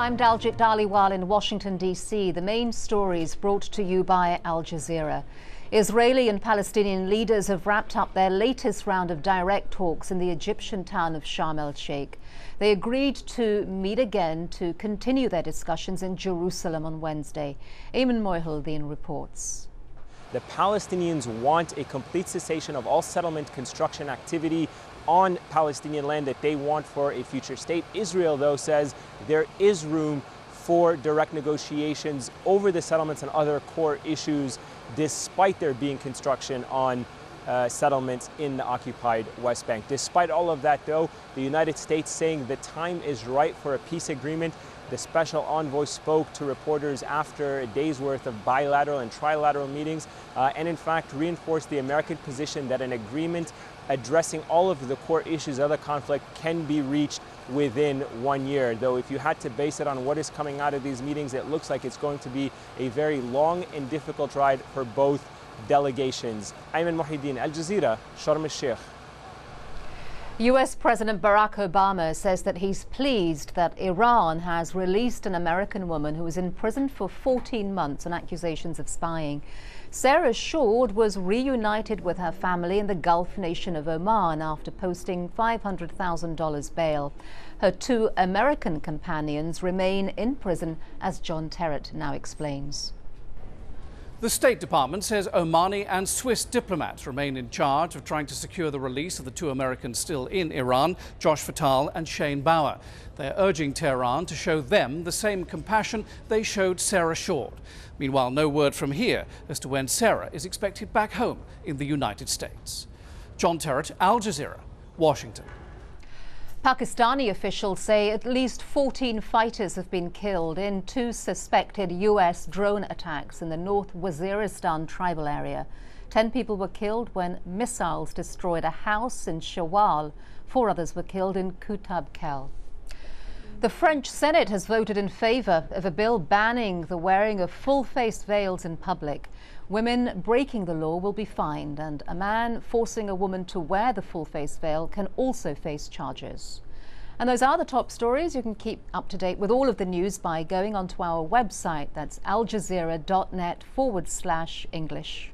I'm Daljit Dhaliwal in Washington, D.C. The main stories brought to you by Al Jazeera. Israeli and Palestinian leaders have wrapped up their latest round of direct talks in the Egyptian town of Sharm el-Sheikh. They agreed to meet again to continue their discussions in Jerusalem on Wednesday. Eamon Mohiuddin reports. The Palestinians want a complete cessation of all settlement construction activity on Palestinian land that they want for a future state. Israel, though, says there is room for direct negotiations over the settlements and other core issues, despite there being construction on settlements in the occupied West Bank. Despite all of that, though, the United States saying the time is right for a peace agreement. The special envoy spoke to reporters after a day's worth of bilateral and trilateral meetings and in fact reinforced the American position that an agreement addressing all of the core issues of the conflict can be reached within 1 year. Though if you had to base it on what is coming out of these meetings, it looks like it's going to be a very long and difficult ride for both delegations. Eamon Mohiuddin, Al Jazeera, Sharm el-Sheikh. U.S. President Barack Obama says that he's pleased that Iran has released an American woman who was in prison for 14 months on accusations of spying. Sarah Short was reunited with her family in the Gulf nation of Oman after posting $500,000 bail. Her two American companions remain in prison, as John Terrett now explains. The State Department says Omani and Swiss diplomats remain in charge of trying to secure the release of the two Americans still in Iran, Josh Fatal and Shane Bauer. They're urging Tehran to show them the same compassion they showed Sarah Short. Meanwhile, no word from here as to when Sarah is expected back home in the United States. John Terrett, Al Jazeera, Washington. Pakistani officials say at least 14 fighters have been killed in two suspected U.S. drone attacks in the North Waziristan tribal area. 10 people were killed when missiles destroyed a house in Shawal. 4 others were killed in Kutab Kel. The French Senate has voted in favor of a bill banning the wearing of full-face veils in public. Women breaking the law will be fined, and a man forcing a woman to wear the full-face veil can also face charges. And those are the top stories. You can keep up to date with all of the news by going onto our website. That's aljazeera.net/English.